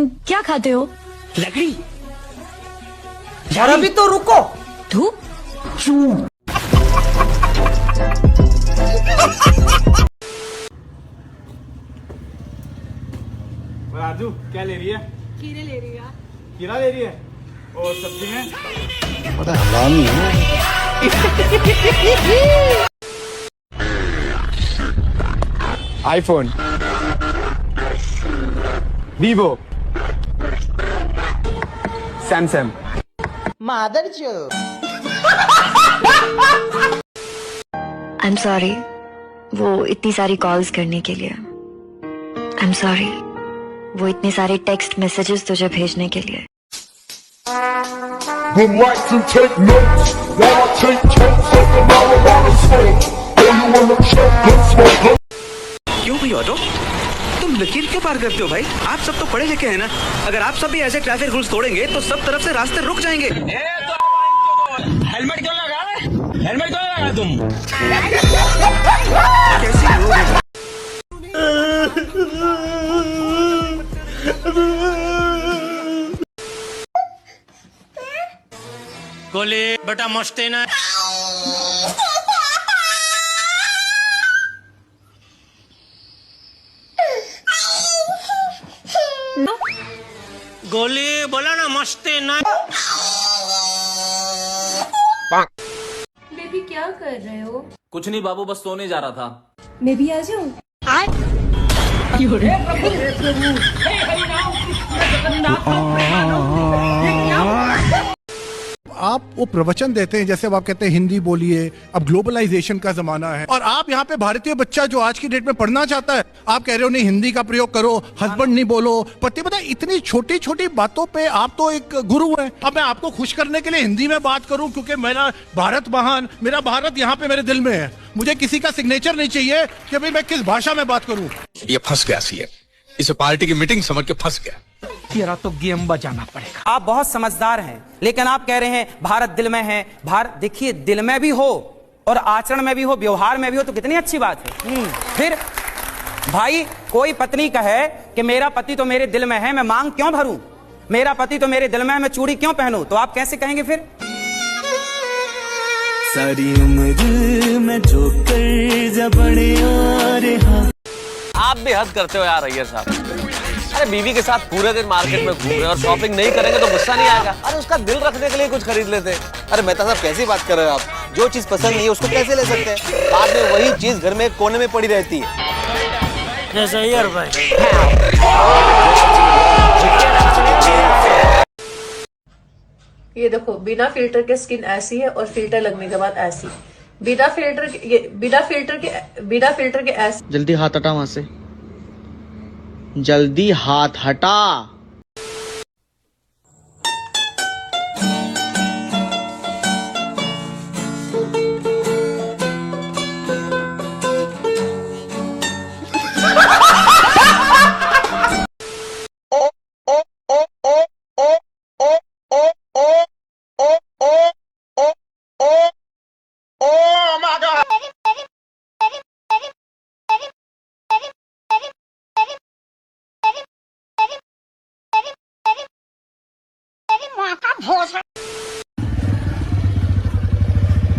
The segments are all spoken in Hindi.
तुम क्या खाते हो? लकड़ी। यार अभी तो रुको। धूप। राजू क्या ले रही है? खीरे ले रही है। खीरा ले रही है। और सब्जी में पता हरामी है। IPhone, Vivo, Samsung. मादर जो। आई एम सॉरी वो इतनी सारी कॉल्स करने के लिए। आई एम सॉरी वो इतने सारे टेक्स्ट मैसेजेस तुझे भेजने के लिए। Would like to take notes while I take totes of the marijuana smoke. Oh, you wanna check this smoke? क्यों भाई ऑटो, तुम लकीर क्यों पार करते हो भाई? आप सब तो पढ़े लिखे हैं ना। अगर आप सब भी ऐसे ट्रैफिक रूल्स तोड़ेंगे तो सब तरफ से रास्ते रुक जाएंगे। हेलमेट क्यों लगा रहे? हेलमेट क्यों लगा तुम? कैसे लोग हैं? गोली बेटा मस्ती ना। गोली बोला ना मस्ती ना। बेबी क्या कर रहे हो? कुछ नहीं बाबू, बस सोने जा रहा था। मैं भी आ जाऊं? आप वो प्रवचन देते हैं जैसे अब आप कहते हैं हिंदी बोलिए, अब ग्लोबलाइजेशन का जमाना है और आप यहाँ पे भारतीय बच्चा जो आज की डेट में पढ़ना चाहता है, आप कह रहे हो नहीं हिंदी का प्रयोग करो, हस्बैंड नहीं बोलो, पति। पता इतनी छोटी छोटी बातों पे आप तो एक गुरु हैं। अब मैं आपको खुश करने के लिए हिंदी में बात करूं क्योंकि मेरा भारत महान, मेरा भारत यहाँ पे मेरे दिल में है। मुझे किसी का सिग्नेचर नहीं चाहिए कि भाई मैं किस भाषा में बात करूं। ये फंस गया सी है, इसे पार्टी की मीटिंग समझ के फंस गया। तेरा तो गेम बजाना पड़ेगा। आप बहुत समझदार हैं, लेकिन आप कह रहे हैं भारत दिल में है। भारत देखिए दिल में भी हो और आचरण में भी हो, व्यवहार में भी हो, तो कितनी अच्छी बात है। फिर भाई कोई पत्नी कहे कि मेरा पति तो मेरे दिल में है, मैं मांग क्यों भरूं? मेरा पति तो मेरे दिल में है, मैं चूड़ी क्यों पहनूं? तो आप कैसे कहेंगे फिर? सारी उम्र में जो कर जबड़े आप भी हद करते हो यार अय्यर साहब। अरे बीवी के साथ पूरे दिन मार्केट में घूम रहे हैं और शॉपिंग नहीं करेंगे तो गुस्सा नहीं आएगा? अरे उसका दिल रखने के लिए कुछ खरीद लेते। अरे मेहता साहब कैसी बात कर रहे हो आप? जो चीज पसंद नहीं है उसको कैसे ले सकते हैं? बाद में वही चीज घर में एक कोने में पड़ी रहती है। जैसे अय्यर भाई। ये देखो बिना फिल्टर के स्किन ऐसी है और फिल्टर लगने के बाद ऐसी। बिना फिल्टर के ऐसी। जल्दी हाथ हटा वहां से, जल्दी हाथ हटा।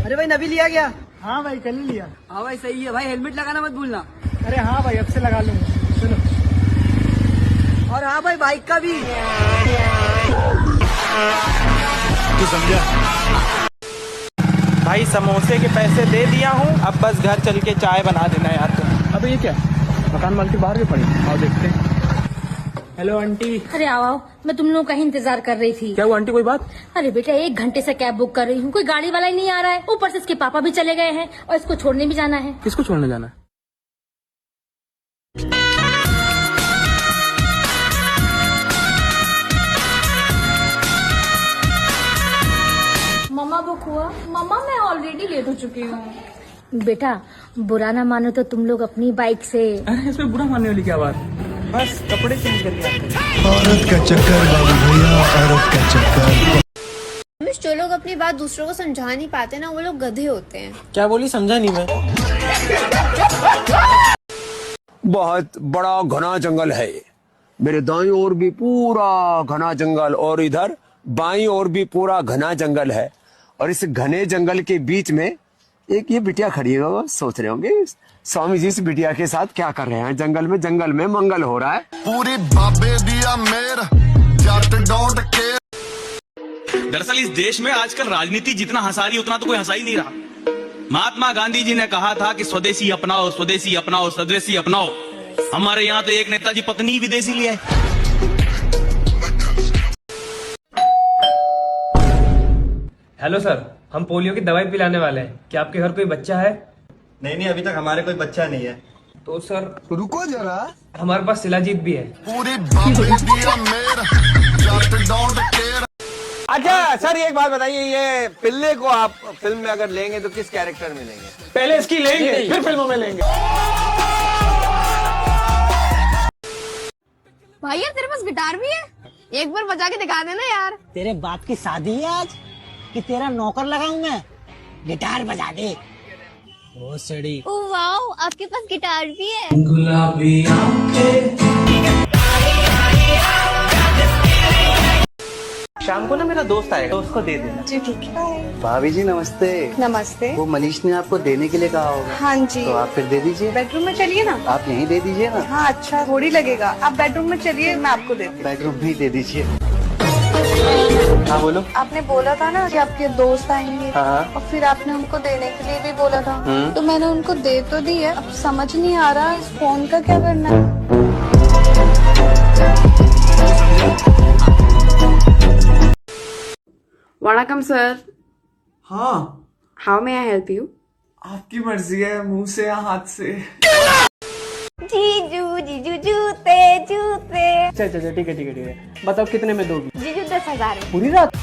अरे भाई नबी लिया गया? हाँ भाई कल ही लिया। हाँ भाई सही है भाई, हेलमेट लगाना मत भूलना। अरे हाँ भाई अब से लगा लूंगा। चलो। और हाँ भाई बाइक का भी। तू समझा? भाई समोसे के पैसे दे दिया हूँ, अब बस घर चल के चाय बना देना यार तुम। अबे ये क्या, मकान माल के बाहर भी पड़ी? आओ देखते हैं। Hello aunty. अरे आओ, मैं तुम लोगों का ही इंतजार कर रही थी। क्या हुआ आंटी, कोई बात? अरे बेटा 1 घंटे से कैब बुक कर रही हूँ, कोई गाड़ी वाला ही नहीं आ रहा है। ऊपर से इसके पापा भी चले गए हैं और इसको छोड़ने भी जाना है। किसको छोड़ने जाना है? मम्मा बुक हुआ? मम्मा मैं ऑलरेडी लेट हो चुकी हूँ। बेटा बुरा ना मानो तो तुम लोग अपनी बाइक से। अरे इसमें बुरा मानने वाली क्या बात? बस कपड़े चेंज करके आते हैं। औरत का चक्कर बाबू भैया, औरत का चक्कर। जो लोग अपनी बात दूसरों को समझा नहीं पाते ना, वो लोग गधे होते हैं। क्या बोली, समझा नहीं मैं। बहुत बड़ा घना जंगल है, मेरे दाईं ओर भी पूरा घना जंगल और इधर बाईं ओर भी पूरा घना जंगल है, और इस घने जंगल के बीच में एक ये बिटिया खड़ी है। वो सोच रहे होंगे स्वामी जी इस बिटिया के साथ क्या कर रहे हैं, जंगल में मंगल हो रहा है। पूरी बाबे दिया मेर जट डोंट केयर। दरअसल इस देश में आजकल राजनीति जितना हंसा रही उतना तो कोई हंसा ही नहीं रहा। महात्मा गांधी जी ने कहा था कि स्वदेशी अपनाओ, स्वदेशी अपनाओ, स्वदेशी अपनाओ। हमारे यहाँ तो एक नेताजी पत्नी विदेशी ले आए। हेलो सर, हम पोलियो की दवाई पिलाने वाले हैं। क्या आपके घर कोई बच्चा है? नहीं, अभी तक हमारे कोई बच्चा नहीं है। तो सर रुको जरा, हमारे पास शिलाजीत भी है। पूरी बाबे दिया मेर जट डोंट केयर। अच्छा सर, एक बात बताइए, ये पिल्ले को आप फिल्म में अगर लेंगे तो किस कैरेक्टर में लेंगे? पहले इसकी लेंगे फिर फिल्मों में लेंगे। भैया तेरे पास गिटार भी है? एक बार बजा के दिखा देना यार। तेरे बाप की शादी है आज कि तेरा नौकर लगाऊं मैं? गिटार बजा दे। ओ सड़ी। ओ वाओ, आपके पास गिटार भी है? गुलाबी आंखें। शाम को ना मेरा दोस्त आएगा, तो उसको दे देना। जी ठीक है। भाभी जी नमस्ते। नमस्ते। वो मनीष ने आपको देने के लिए कहा होगा। हाँ जी। तो आप फिर दे दीजिए। बेडरूम में चलिए ना। आप यहीं दे दीजिए ना। हाँ अच्छा, थोड़ी लगेगा। आप बेडरूम में चलिए, मैं आपको देती हूँ। बेडरूम में ही दे दीजिए। हाँ बोलो। आपने बोला था ना कि आपके दोस्त आएंगे, हाँ। और फिर आपने उनको देने के लिए भी बोला था, तो मैंने उनको दे तो दी है। अब समझ नहीं आ रहा इस फोन का क्या करना है। वणकम सर। हाँ, how may I help you? आपकी मर्जी है, मुंह से या हाथ से। जीजू जीजू जूते जूते। अच्छा ठीक है। बताओ कितने में दोगी? जीजू 10,000 में। पूरी रात?